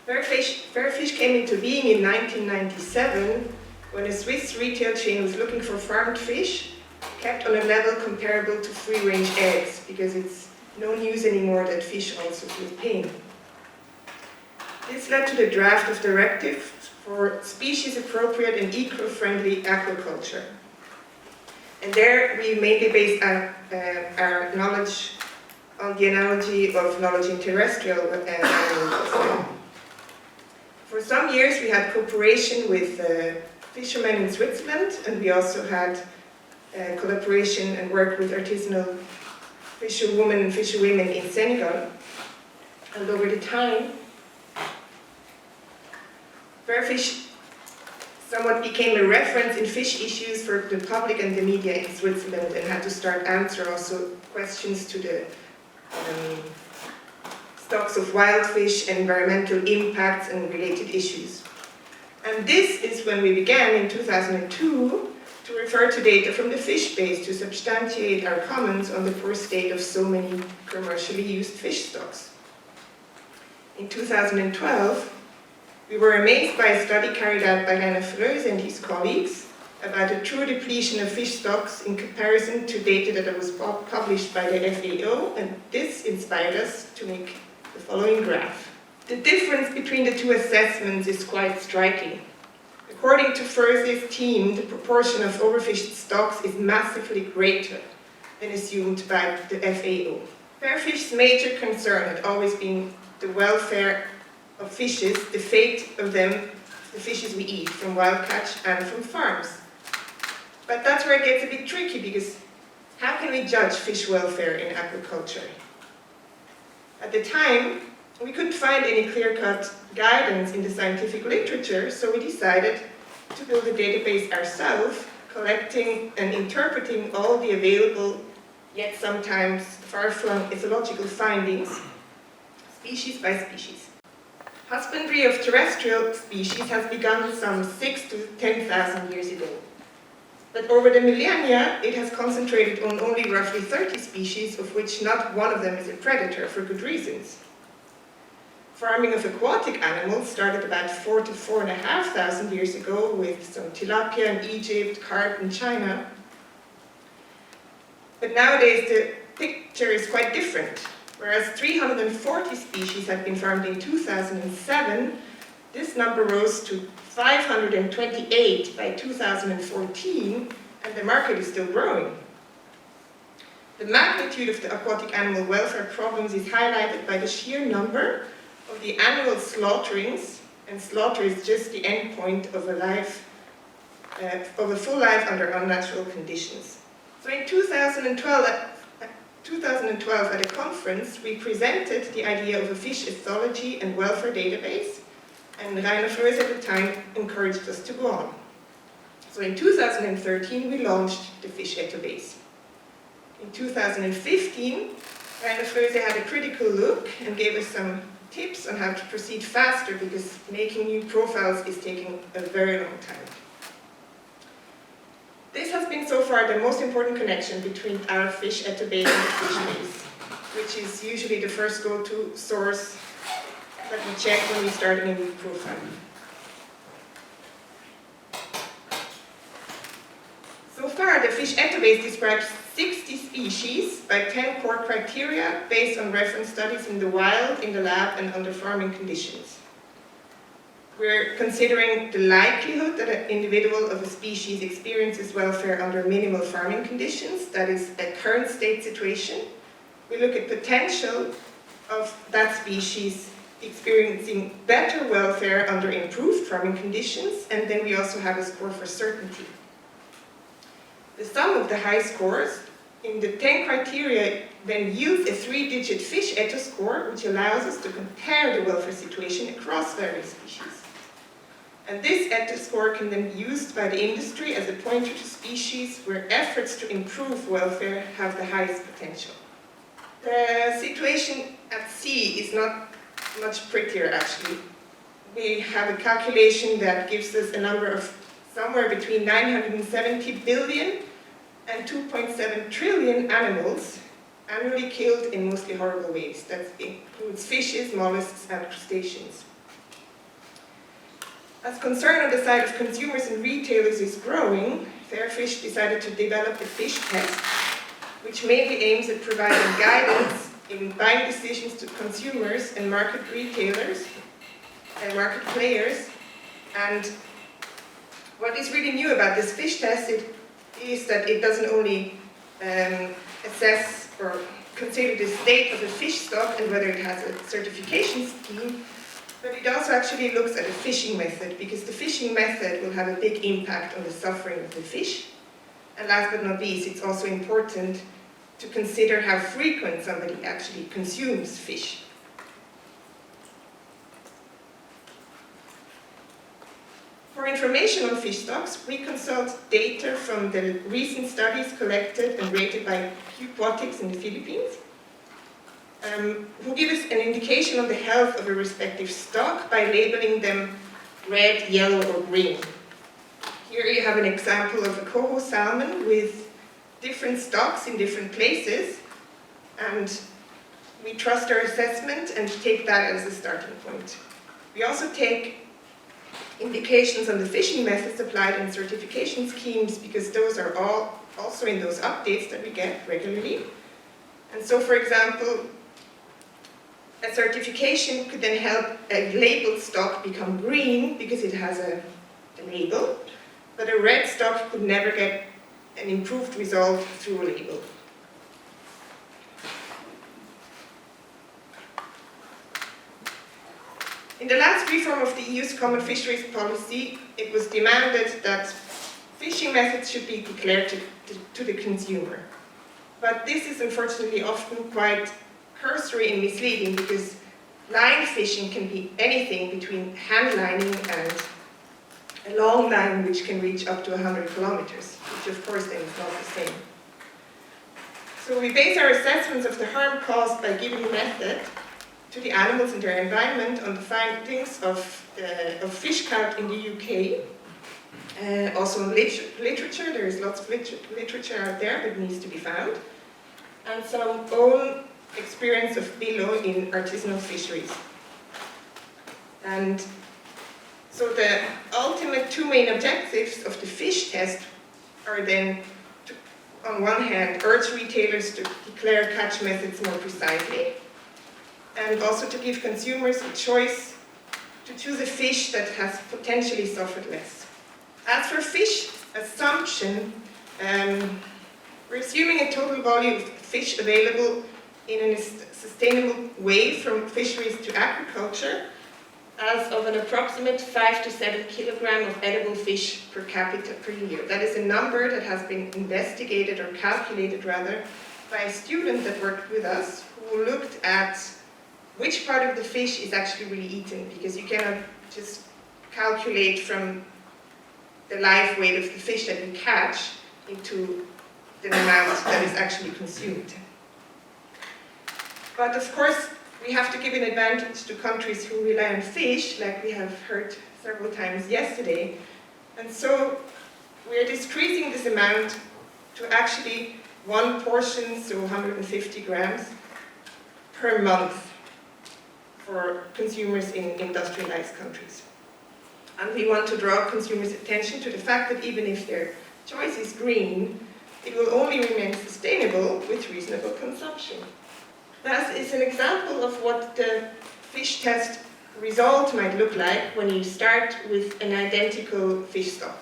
Fairfish came into being in 1997 when a Swiss retail chain was looking for farmed fish kept on a level comparable to free-range eggs, because it's no news anymore that fish also feel pain. This led to the draft of directives for species-appropriate and eco-friendly aquaculture. And there we mainly based our knowledge on the analogy of knowledge in terrestrial animals. For some years we had cooperation with fishermen in Switzerland, and we also had collaboration and work with artisanal fisherwomen and fisherwomen in Senegal. And over the time, Fairfish somewhat became a reference in fish issues for the public and the media in Switzerland, and had to start answer also questions to the stocks of wild fish and environmental impacts and related issues. And this is when we began in 2002 to refer to data from the FishBase to substantiate our comments on the poor state of so many commercially used fish stocks. In 2012, we were amazed by a study carried out by Rahel Salathé and his colleagues about the true depletion of fish stocks in comparison to data that was published by the FAO, and this inspired us to make the following graph. The difference between the two assessments is quite striking. According to Furze's team, the proportion of overfished stocks is massively greater than assumed by the FAO. Fairfish's major concern had always been the welfare of fishes, the fate of them, the fishes we eat from wild catch and from farms. But that's where it gets a bit tricky, because how can we judge fish welfare in aquaculture? At the time, we couldn't find any clear-cut guidance in the scientific literature, so we decided to build a database ourselves, collecting and interpreting all the available, yet sometimes far-flung ethological findings, species by species. Husbandry of terrestrial species has begun some 6,000 to 10,000 years ago. But over the millennia, it has concentrated on only roughly 30 species, of which not one of them is a predator for good reasons. Farming of aquatic animals started about 4,000 to 4,500 years ago with some tilapia in Egypt, carp in China. But nowadays the picture is quite different. Whereas 340 species had been farmed in 2007, this number rose to 528 by 2014, and the market is still growing. The magnitude of the aquatic animal welfare problems is highlighted by the sheer number of the annual slaughterings, and slaughter is just the end point of a full life under unnatural conditions. So in 2012 at a conference, we presented the idea of a fish ethology and welfare database, and Rahel Salathé at the time encouraged us to go on. So in 2013, we launched the FishEthoBase. In 2015, Rahel Salathé had a critical look and gave us some tips on how to proceed faster, because making new profiles is taking a very long time. This has been so far the most important connection between our FishEthoBase and FishBase, which is usually the first go-to source that we check when we start a new profile. So far, the FishEthoBase describes 60 species by 10 core criteria based on reference studies in the wild, in the lab, and under farming conditions. We're considering the likelihood that an individual of a species experiences welfare under minimal farming conditions, that is a current state situation. We look at potential of that species experiencing better welfare under improved farming conditions, and then we also have a score for certainty. The sum of the high scores in the 10 criteria then yields a 3-digit FishEtho score, which allows us to compare the welfare situation across various species. And this Etho score can then be used by the industry as a pointer to species where efforts to improve welfare have the highest potential. The situation at sea is not much prettier, actually. We have a calculation that gives us a number of somewhere between 970 billion and 2.7 trillion animals annually killed in mostly horrible ways. That includes fishes, mollusks, and crustaceans. As concern on the side of consumers and retailers is growing, Fairfish decided to develop the Fish Test, which mainly aims at providing guidance in buying decisions to consumers and market retailers and market players. And what is really new about this fish test is that it doesn't only assess or consider the state of a fish stock and whether it has a certification scheme, but it also actually looks at a fishing method, because the fishing method will have a big impact on the suffering of the fish. And last but not least, it's also important to consider how frequent somebody actually consumes fish. For information on fish stocks, we consult data from the recent studies collected and rated by Aquaculture in the Philippines, who give us an indication of the health of a respective stock by labeling them red, yellow, or green. Here you have an example of a coho salmon with different stocks in different places, and we trust our assessment and take that as a starting point. We also take indications on the fishing methods applied and certification schemes, because those are all also in those updates that we get regularly. And so, for example, a certification could then help a labeled stock become green because it has a label, but a red stock could never get an improved result through a label. In the last reform of the EU's common fisheries policy, it was demanded that fishing methods should be declared to the consumer. But this is unfortunately often quite cursory and misleading, because line fishing can be anything between hand lining and a long line which can reach up to 100 kilometers, which of course then is not the same. So we base our assessments of the harm caused by given method to the animals and their environment on the findings of fish count in the UK. Also in literature, there is lots of literature out there that needs to be found, and some own experience of below in artisanal fisheries. And so the ultimate two main objectives of the fish test are then to, on one hand, urge retailers to declare catch methods more precisely, and also to give consumers a choice to choose a fish that has potentially suffered less. As for fish assumption, we're assuming a total volume of fish available in a sustainable way from fisheries to aquaculture as of an approximate 5 to 7 kilograms of edible fish per capita per year. That is a number that has been investigated, or calculated rather, by a student that worked with us, who looked at which part of the fish is actually really eaten, because you cannot just calculate from the live weight of the fish that you catch into the amount that is actually consumed. But of course, we have to give an advantage to countries who rely on fish, like we have heard several times yesterday. And so we're decreasing this amount to actually one portion, so 150 grams per month for consumers in industrialized countries. And we want to draw consumers' attention to the fact that even if their choice is green, it will only remain sustainable with reasonable consumption. That is an example of what the fish test result might look like when you start with an identical fish stock.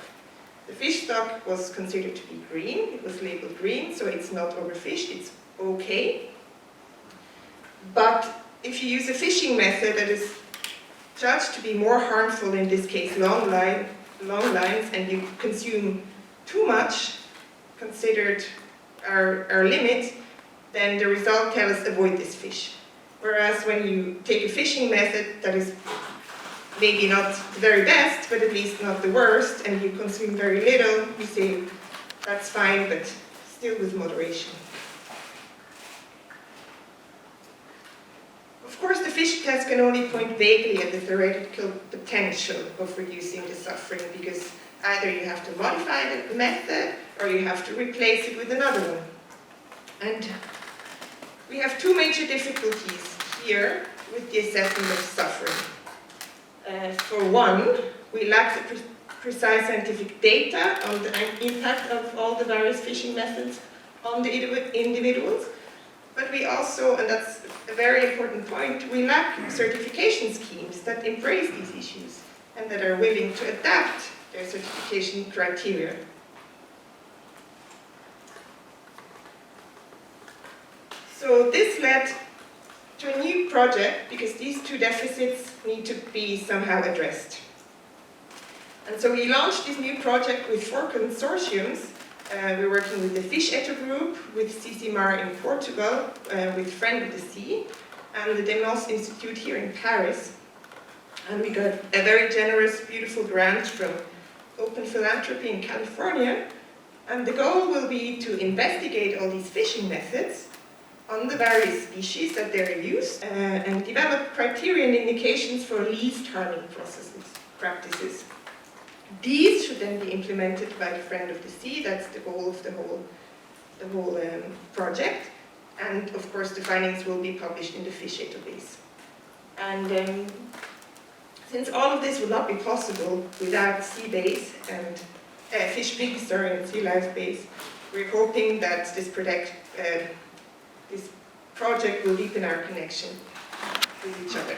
The fish stock was considered to be green, it was labeled green, so it's not overfished, it's okay. But if you use a fishing method that is judged to be more harmful, in this case long lines, and you consume too much, considered our limit, then the result tells us avoid this fish. Whereas when you take a fishing method that is maybe not the very best, but at least not the worst, and you consume very little, we say that's fine, but still with moderation. Of course, the fish test can only point vaguely at the theoretical potential of reducing the suffering, because either you have to modify the method or you have to replace it with another one. And we have two major difficulties here with the assessment of suffering. For one, We lack the precise scientific data on the impact of all the various fishing methods on the individuals. But we also, and that's a very important point, we lack certification schemes that embrace these issues and that are willing to adapt their certification criteria. So this led to a new project because these two deficits need to be somehow addressed. And so we launched this new project with 4 consortiums. We're working with the FishEtho group, with CCMAR in Portugal, with Friend of the Sea, and the Demos Institute here in Paris. And we got a very generous, beautiful grant from Open Philanthropy in California. And the goal will be to investigate all these fishing methods on the various species that they're used, and develop criteria and indications for least harming practices. These should then be implemented by the Friend of the Sea. That's the goal of the whole project. And of course, the findings will be published in the FishEthoBase. And since all of this would not be possible without SeaBase and FishBase, and SeaLifeBase, we're hoping that this project will deepen our connection with each other.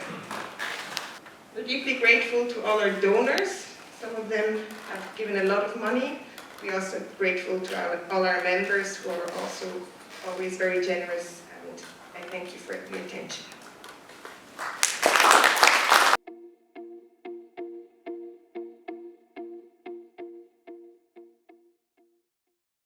We're deeply grateful to all our donors. Some of them have given a lot of money. We're also grateful to all our members who are also always very generous, and I thank you for your attention.